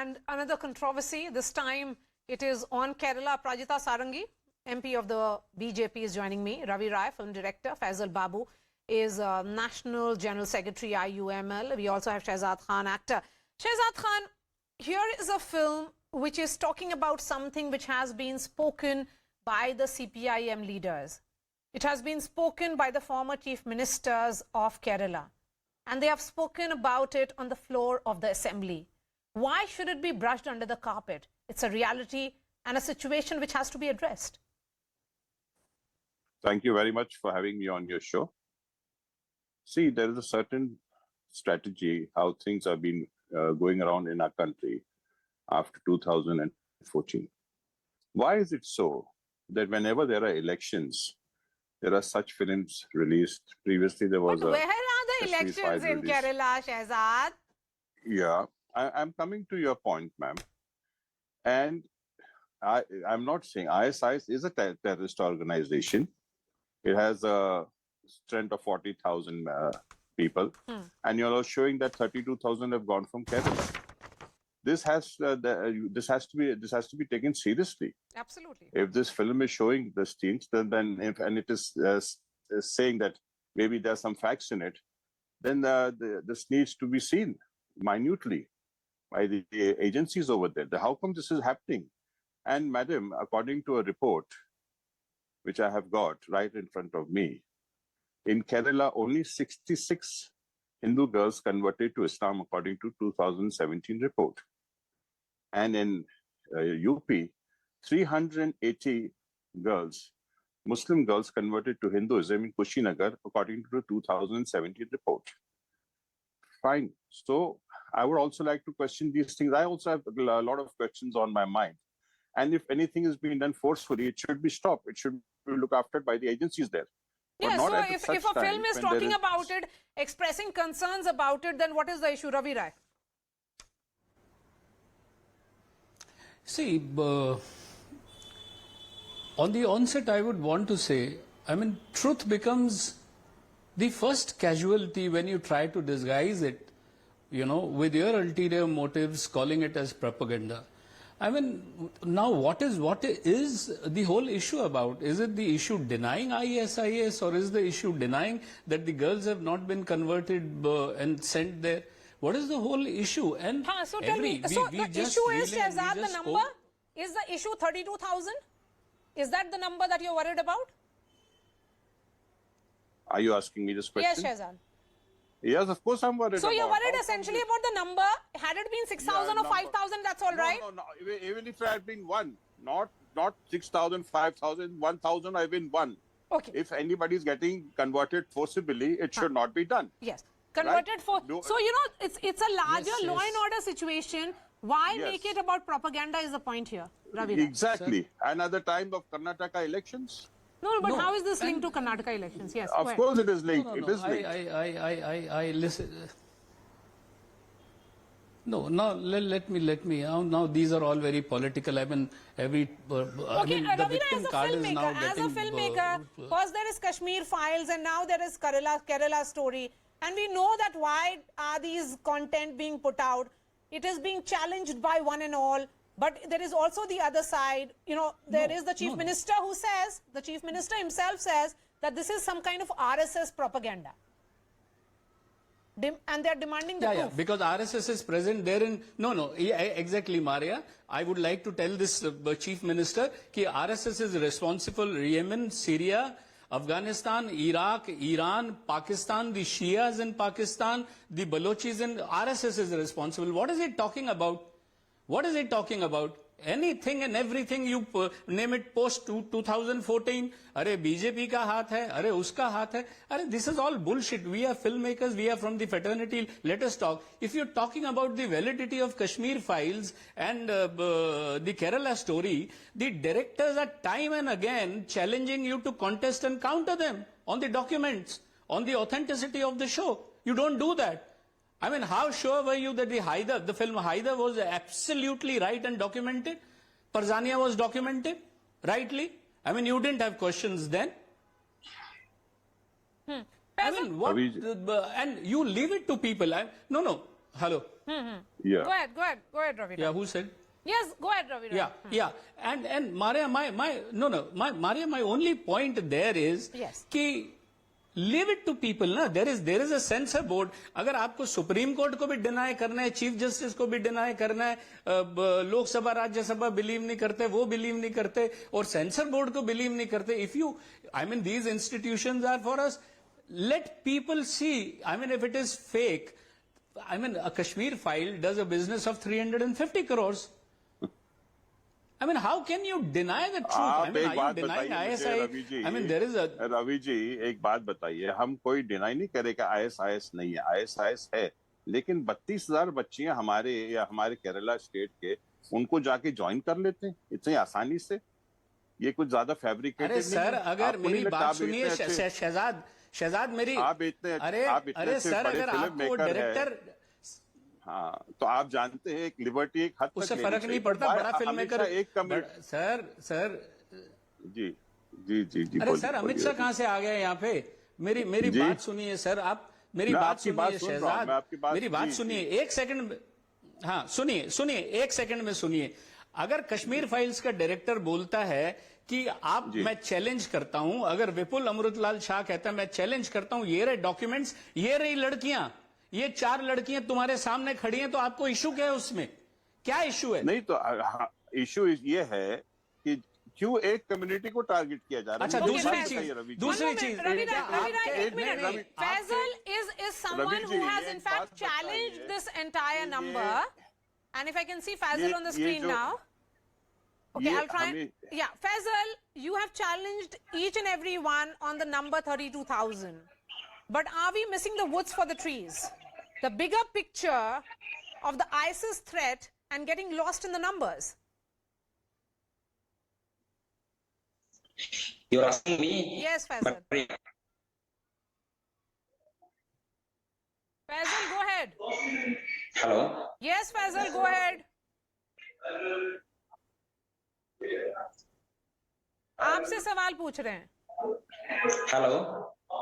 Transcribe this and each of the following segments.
And another controversy, this time it is on Kerala. Prajita Sarangi, MP of the BJP, is joining me. Ravi Rai, film director. Fyzal Babu is National General Secretary, IUML. We also have Shehzad Khan, actor. Shehzad Khan, here is a film which is talking about something which has been spoken by the CPIM leaders. It has been spoken by the former chief ministers of Kerala. And they have spoken about it on the floor of the assembly. Why should it be brushed under the carpet? It's a reality and a situation which has to be addressed. Thank you very much for having me on your show. See, there is a certain strategy how things have been going around in our country after 2014. Why is it so that whenever there are elections, there are such films released? Previously, there was but where are the elections in Kerala, Shehzad? Yeah, I'm coming to your point, ma'am. And I'm not saying ISI is a terrorist organization. It has a strength of 40,000 people, and you're showing that 32,000 have gone from Kerala. This has to be taken seriously. Absolutely. If this film is showing these things, then it is saying that maybe there's some facts in it, then this needs to be seen minutely by the agencies over there. How come this is happening? And madam, according to a report which I have got right in front of me, in Kerala, only 66 Hindu girls converted to Islam according to 2017 report. And in UP, 380 girls, Muslim girls converted to Hinduism in Kushinagar according to the 2017 report. Fine. So I would also like to question these things. I also have a lot of questions on my mind. And if anything is being done forcefully, it should be stopped. It should be looked after by the agencies there. Yeah, so if a film is talking about it, expressing concerns about it, then what is the issue, Ravi Rai? See, on the onset, I would want to say, truth becomes the first casualty when you try to disguise it, with your ulterior motives, calling it as propaganda. Now what is the whole issue about? Is it the issue denying ISIS, or is the issue denying that the girls have not been converted and sent there? What is the whole issue? And so tell me, so the issue is, Shehzad, the number? Is the issue 32,000? Is that the number that you're worried about? Are you asking me this question? Yes, Shehzad. Yes, of course I'm worried. So you're worried essentially about the number. Had it been 6,000 or 5,000, that's all right? No. Even if it had been one, not 6,000, 5,000, 1,000, I've been one. Okay. If anybody is getting converted forcibly, it should not be done. Yes. Converted for... So, it's a larger law and order situation. Why make it about propaganda is the point here, Ravi. Exactly. Sir. Another time of Karnataka elections. No, but how is this linked to Karnataka elections? Yes. Of course it is linked. No. It is linked. I listen. No, let me. Now these are all very political. Ravi Rai, as a filmmaker, first there is Kashmir files and now there is Kerala story. And we know that why are these content being put out? It is being challenged by one and all. But there is also the other side. There is the chief minister who says, the chief minister himself says that this is some kind of RSS propaganda. And they are demanding the proof. Yeah, because RSS is present there in... No, exactly, Maria. I would like to tell this chief minister that RSS is responsible Yemen, Syria, Afghanistan, Iraq, Iran, Pakistan, the Shias in Pakistan, the Balochis in... RSS is responsible. What is it talking about? What is it talking about? Anything and everything you name it post 2014. Arey BJP ka haath hai, arey uska haath hai. Arey this is all bullshit. We are filmmakers, we are from the fraternity. Let us talk. If you're talking about the validity of Kashmir files and the Kerala story, the directors are time and again challenging you to contest and counter them on the documents, on the authenticity of the show. You don't do that. How sure were you that the film Haider was absolutely right and documented? Parzania was documented rightly? You didn't have questions then. What? And you leave it to people. No. Hello. Yeah. Go ahead, Ravi. Yeah, who said? Yes, go ahead, Ravi. Yeah. And Maria, my only point there is Yes. कि leave it to people ना. There is a censor board. अगर आपको supreme court को भी deny करना है, chief justice को भी डिनाई करना है, लोकसभा राज्यसभा बिलीव नहीं करते, वो बिलीव नहीं करते, और सेंसर बोर्ड को बिलीव नहीं करते. If you, I mean, these institutions are for us. Let people see. I mean, if it is fake, I mean, a Kashmir file does a business of 350 crores. I mean, how can you deny the truth? I mean, are you denying ISI? I mean, there is a... Ravi ji, एक बात बताइए. हम कोई deny नहीं करेगा ISIS नहीं है, ISIS है, लेकिन 32,000 बच्चियां हमारे या हमारे केरला स्टेट के उनको जाके ज्वाइन कर लेते हैं इतनी आसानी से. ये कुछ ज्यादा फैब्रिकेटेड नहीं है. अरे सर, अगर मेरी बात सुनिए शहजाद मेरी... अरे सर, अगर आपको डायरेक्टर... हाँ, तो आप जानते हैं एक लिबर्टी एक हद तक उससे फर्क नहीं पड़ता. बड़ा फिल्म मेकर सर जी अरे सर, अमित शाह कहाँ से आ गए यहाँ पे? मेरी बात सुनिए सर, आप मेरी बात सुनिए शहजाद, मेरी बात सुनिए एक सेकंड. हाँ, सुनिए एक सेकंड में सुनिए. अगर कश्मीर फाइल्स का डायरेक्टर बोलता है कि मैं चैलेंज करता हूं, अगर विपुल अमृतलाल शाह कहता है मैं चैलेंज करता हूं, ये रहे डॉक्यूमेंट्स, ये रही लड़कियां, ये 4 लड़कियां तुम्हारे सामने खड़ी हैं, तो आपको इशू क्या है? उसमें क्या इशू है? नहीं तो इशू ये है कि क्यों एक कम्युनिटी को टारगेट किया जा रहा है. अच्छा, दूसरी चीज Fyzal is someone who has in fact challenged this entire number, and if I can see Fyzal on the screen now. Okay, I'll try and... Yeah, Fyzal, you have challenged each and every one on the number 32,000. But are we missing the woods for the trees? The bigger picture of the ISIS threat and getting lost in the numbers. You're asking me? Yes, Fyzal. Fyzal, go ahead. Hello? Yes, Fyzal, go ahead. आपसे सवाल पूछ रहे हैं. Hello?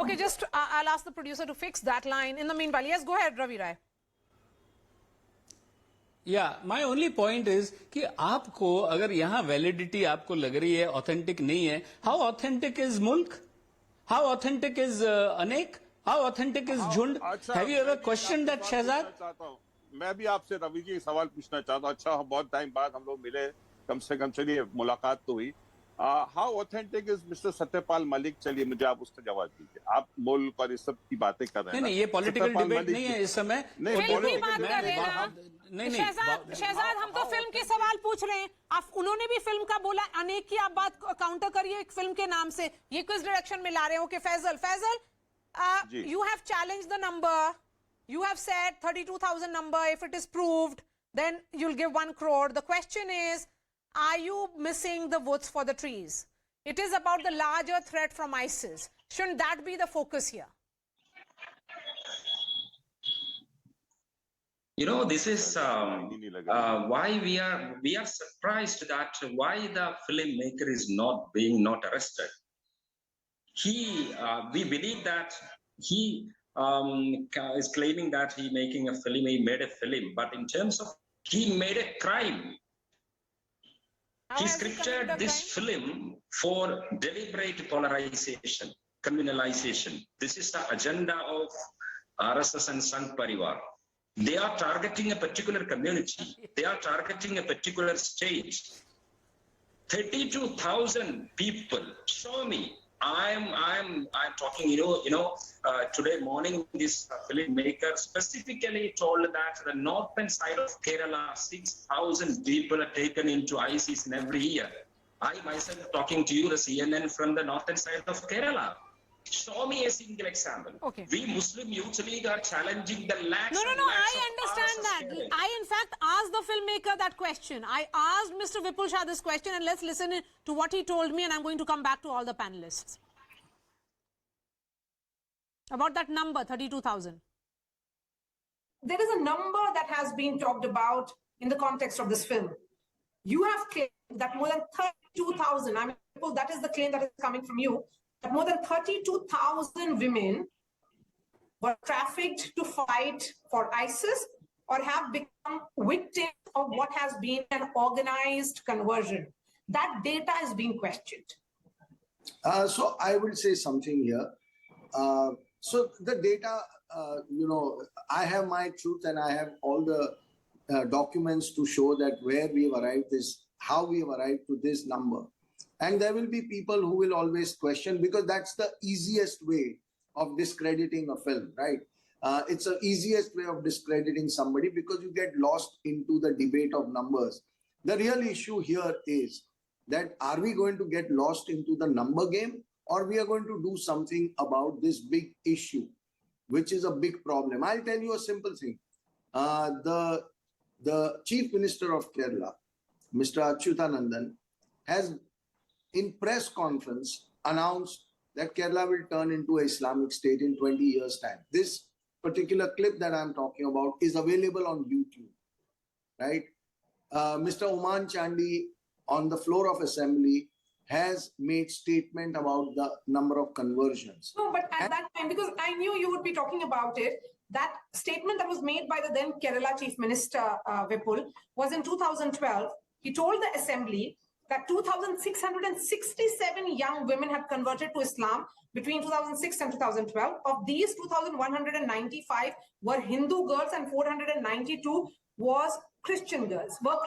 Okay, just I'll ask the producer to fix that line. In the meanwhile, yes, go ahead, Ravi Rai. Yeah, my only point is कि आपको अगर यहाँ validity आपको लग रही है ऑथेंटिक नहीं है, how authentic is मुल्क? How authentic is अनेक? How authentic is झुंड? Have you ever questioned that, Shahzad? मैं भी आपसे रवि जी सवाल पूछना चाहता हूँ. अच्छा, बहुत टाइम बाद हम लोग मिले, कम से कम चलिए मुलाकात तो हुई. How authentic is mister Satyapal Malik? चलिए मुझे आप उसका जवाब दीजिए. आप मुल्क और इस सब की बातें कर रहे हैं. नहीं, ये पॉलिटिकल डिबेट नहीं है इस समय. शहजाद, हम तो फिल्म के सवाल पूछ रहे हैं. आप उन्होंने भी फिल्म का बोला, अनेक की आप बात काउंटर करिए एक फिल्म के नाम से. ये किस डायरेक्शन में ला रहे हो? कि Faizal, you have challenged the number. You have said 32,000 number. If it is proved, then you'll give 1 crore. The question is, are you missing the woods for the trees? It is about the larger threat from ISIS. Shouldn't that be the focus here? You know, this is why we are surprised that why the filmmaker is not arrested. We believe that he is claiming that he made a film, but in terms of he made a crime. He scripted this film for deliberate polarization, communalization. This is the agenda of RSS and Sangh Parivar. They are targeting a particular community. They are targeting a particular state. 32,000 people. Show me. I'm talking. Today morning, this filmmaker specifically told that the northern side of Kerala, 6,000 people are taken into ISIS in every year. I myself talking to you, the CNN from the northern side of Kerala. Show me a single example. Okay. We Muslim Youth League are challenging the lakhs. No, I understand that. I, in fact, asked the filmmaker that question. I asked Mr. Vipul Shah this question, and let's listen to what he told me, and I'm going to come back to all the panelists. About that number, 32,000. There is a number that has been talked about in the context of this film. You have claimed that more than 32,000, I mean, that is the claim that is coming from you, that more than 32,000 women were trafficked to fight for ISIS or have become victims of what has been an organized conversion. That data is being questioned. So I will say something here. So the data, I have my truth and I have all the documents to show that where we have arrived is how we have arrived to this number. And there will be people who will always question, because that's the easiest way of discrediting a film, right? It's the easiest way of discrediting somebody because you get lost into the debate of numbers. The real issue here is that are we going to get lost into the number game, or we are going to do something about this big issue, which is a big problem. I'll tell you a simple thing. The Chief Minister of Kerala, Mr. Achyutanandan, has in press conference announced that Kerala will turn into an Islamic state in 20 years' time. This particular clip that I'm talking about is available on YouTube, right? Mr. Oman Chandi on the floor of assembly has made statement about the number of conversions. No, but at that time, because I knew you would be talking about it, that statement that was made by the then Kerala Chief Minister, Vipul, was in 2012. He told the assembly that 2,667 young women had converted to Islam between 2006 and 2012. Of these, 2,195 were Hindu girls and 492 were Christian girls. But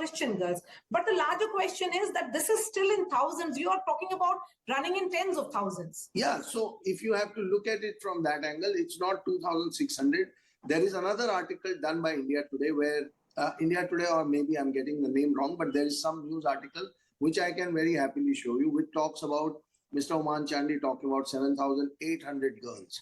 the larger question is that this is still in thousands. You are talking about running in tens of thousands. Yeah, so if you have to look at it from that angle, it's not 2,600. There is another article done by India Today where India Today, or maybe I'm getting the name wrong, but there is some news article which I can very happily show you, which talks about Mr. Oman Chandi talking about 7,800 girls,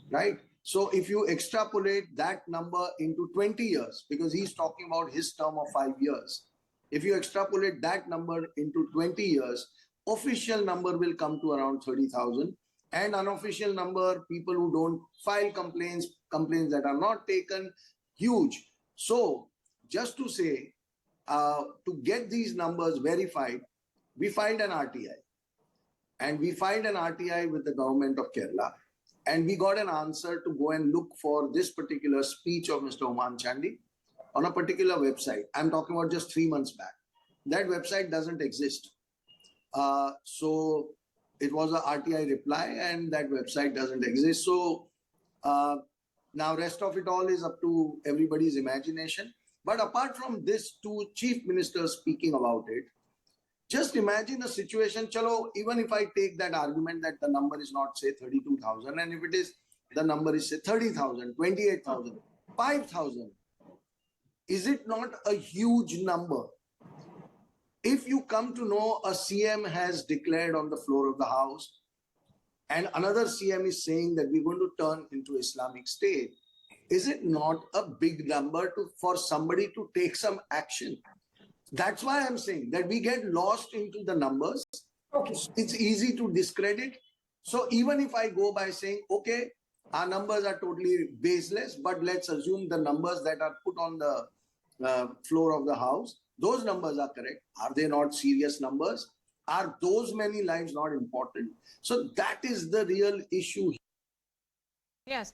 right? So if you extrapolate that number into 20 years, because he's talking about his term of 5 years, if you extrapolate that number into 20 years, official number will come to around 30,000, and unofficial number, people who don't file complaints that are not taken, huge. So just to say, to get these numbers verified, we filed an RTI. And we filed an RTI with the government of Kerala. And we got an answer to go and look for this particular speech of Mr. Oman Chandi on a particular website. I'm talking about just 3 months back. That website doesn't exist. So it was a RTI reply and that website doesn't exist. So now rest of it all is up to everybody's imagination. But apart from this, two chief ministers speaking about it, just imagine a situation, chalo, even if I take that argument that the number is not, say, 32,000, and if it is, the number is, say, 30,000, 28,000, 5,000, is it not a huge number? If you come to know a CM has declared on the floor of the house, and another CM is saying that we're going to turn into Islamic State, is it not a big number for somebody to take some action? That's why I'm saying that we get lost into the numbers. Okay. It's easy to discredit. So even if I go by saying, okay, our numbers are totally baseless, but let's assume the numbers that are put on the floor of the house, those numbers are correct. Are they not serious numbers? Are those many lives not important? So that is the real issue. Yes.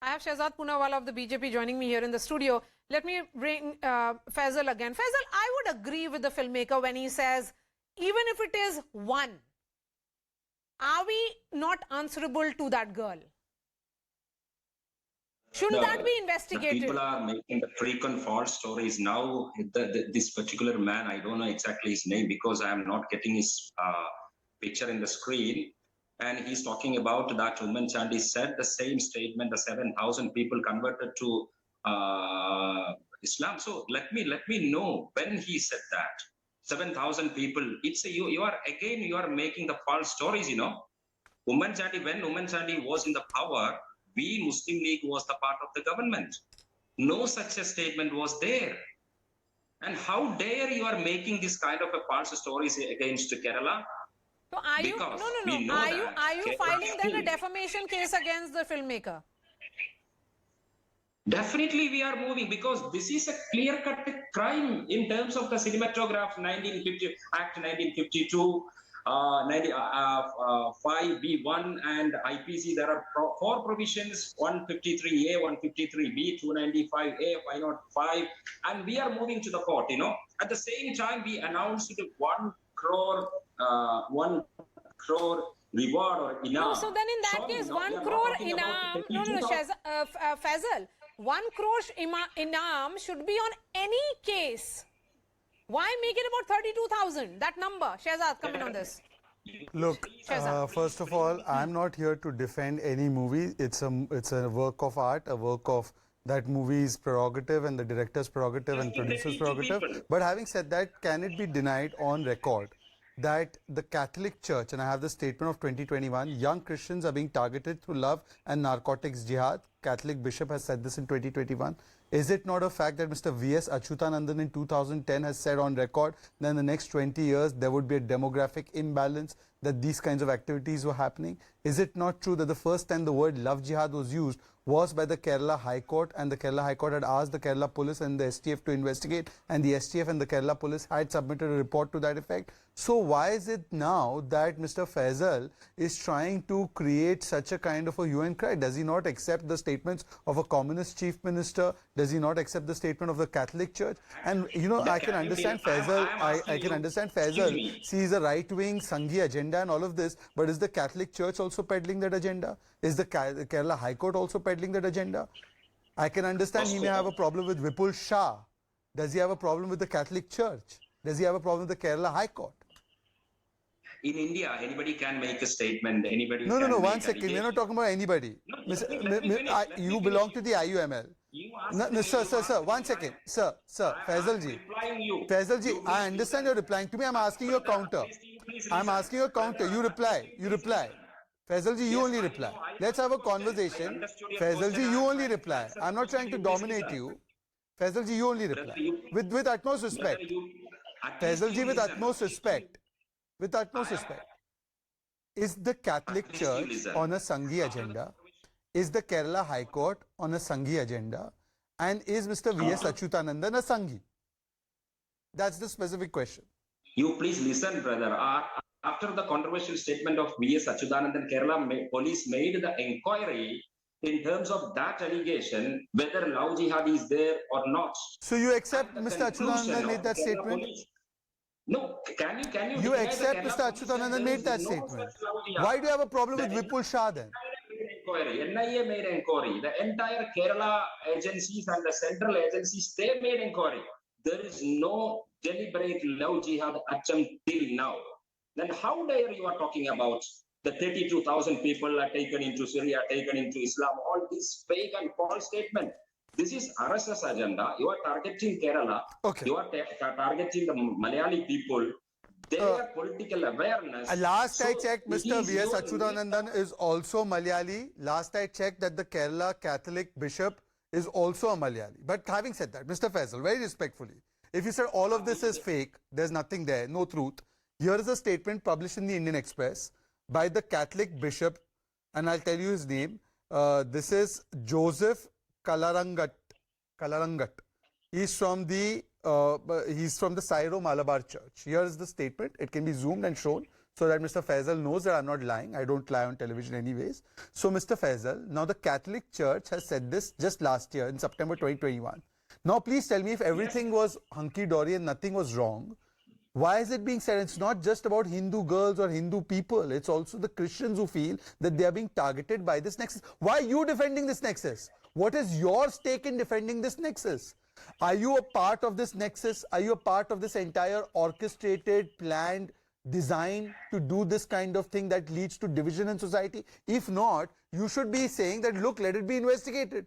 I have Shehzad Poonawala of the BJP joining me here in the studio. Let me bring Fyzal again. Fyzal, I would agree with the filmmaker when he says, even if it is one, are we not answerable to that girl? Shouldn't that be investigated? People are making the frequent false stories now. This particular man, I don't know exactly his name because I am not getting his picture in the screen. And he's talking about that woman Chandi said the same statement, the 7,000 people converted to Islam. So let me know when he said that. 7,000 people. It's you are making the false stories, you know. Woman Chandi, when Woman Chandi was in the power, we Muslim League was the part of the government. No such a statement was there. And how dare you are making this kind of a false stories against Kerala? So are you, no. Are you filing then a defamation case against the filmmaker? Definitely we are moving because this is a clear-cut crime in terms of the Cinematograph 1950 Act 1952 5B1 and IPC, there are four provisions, 153A, 153B, 295A, 505, and we are moving to the court, you know. At the same time, we announced 1 crore reward or inam. No, so then in that case, 1 crore inam, no, Fyzal, 1 crore inam should be on any case. Why make it about 32,000? That number. Shehzad, come in on this. Look, first of all, I'm not here to defend any movie. It's a work of art, a work of that movie's prerogative and the director's prerogative and producer's prerogative. But having said that, can it be denied on record that the Catholic Church, and I have the statement of 2021, young Christians are being targeted through love and narcotics jihad? Catholic bishop has said this in 2021. Is it not a fact that Mr. V.S. Achyutanandan in 2010 has said on record that in the next 20 years there would be a demographic imbalance, that these kinds of activities were happening? Is it not true that the first time the word love jihad was used was by the Kerala High Court, and the Kerala High Court had asked the Kerala Police and the STF to investigate, and the STF and the Kerala Police had submitted a report to that effect? So why is it now that Mr. Fyzal is trying to create such a kind of a hue and cry? Does he not accept the statements of a communist chief minister? Does he not accept the statement of the Catholic Church? And you know, I can understand Fyzal, I can understand Fyzal sees a right-wing Sanghi agenda and all of this, but is the Catholic Church also peddling that agenda? Is the Kerala High Court also peddling that agenda? I can understand he may have a problem with Vipul Shah. Does he have a problem with the Catholic Church? Does he have a problem with the Kerala High Court? In India, anybody can make a statement. Anybody. No, one second. We're not talking about anybody. You belong to the IUML. No, sir. 1 second. Sir, Fyzal ji, I understand you're replying to me. I'm asking you a counter. I'm asking you a counter. You reply. Fyzal ji, you only reply. Let's have a conversation. Fyzal ji, you only reply. I'm not trying to dominate you. Fyzal ji, you only reply. With utmost respect. Fyzal ji, with utmost respect. With utmost respect. Is the Catholic Church on a Sanghi agenda? Is the Kerala High Court on a Sanghi agenda? And is Mr. V.S. Achyutanandan a Sanghi? That's the specific question. You please listen, brother. After the controversial statement of V.S. Achyutanandan, Kerala police made the inquiry in terms of that allegation, whether love jihad is there or not. So you accept Mr. Achyutanandan made that statement? No, can you? You accept Mr. Achyutanandan made that statement? Why do you have a problem with Vipul Shah then? NIA made inquiry. The entire Kerala agencies and the central agencies, they made inquiry. There is no deliberate love jihad attempt till now. Then how dare you are talking about the 32,000 people are taken into Syria, taken into Islam, all these fake and false statements. This is RSS agenda. You are targeting Kerala. Okay. You are targeting the Malayali people. Their political awareness. Last I checked, Mr. V.S. Achyutanandan is also Malayali. Last I checked that the Kerala Catholic Bishop is also a Malayali. But having said that, Mr. Fyzal, very respectfully, if you said all of this is fake, there's nothing there, no truth. Here is a statement published in the Indian Express by the Catholic Bishop, and I'll tell you his name. This is Joseph Kalarangat. He's from the Syro Malabar Church. Here is the statement. It can be zoomed and shown so that Mr. Fyzal knows that I'm not lying. I don't lie on television anyways. So Mr. Fyzal, now the Catholic Church has said this just last year in September 2021. Now please tell me, if everything was hunky-dory and nothing was wrong, why is it being said? It's not just about Hindu girls or Hindu people. It's also the Christians who feel that they are being targeted by this nexus. Why are you defending this nexus? What is your stake in defending this nexus? Are you a part of this nexus? Are you a part of this entire orchestrated, planned design to do this kind of thing that leads to division in society? If not, you should be saying that, look, let it be investigated.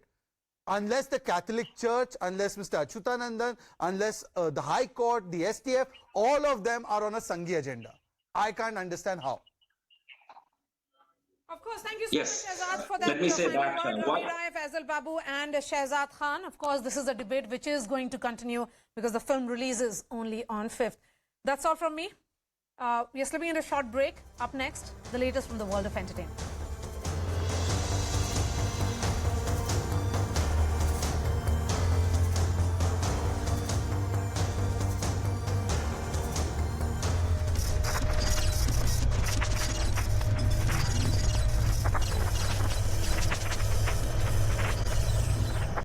Unless the Catholic Church, unless Mr. Achyutanandan, unless the High Court, the STF, all of them are on a Sanghi agenda. I can't understand how. Of course, thank you so much, Shehzad, for that. Let me say that. Ravi Rai, Fyzal, Babu and Shehzad Khan. Of course, this is a debate which is going to continue because the film releases only on 5th. That's all from me. We are slipping into a short break. Up next, the latest from the world of entertainment.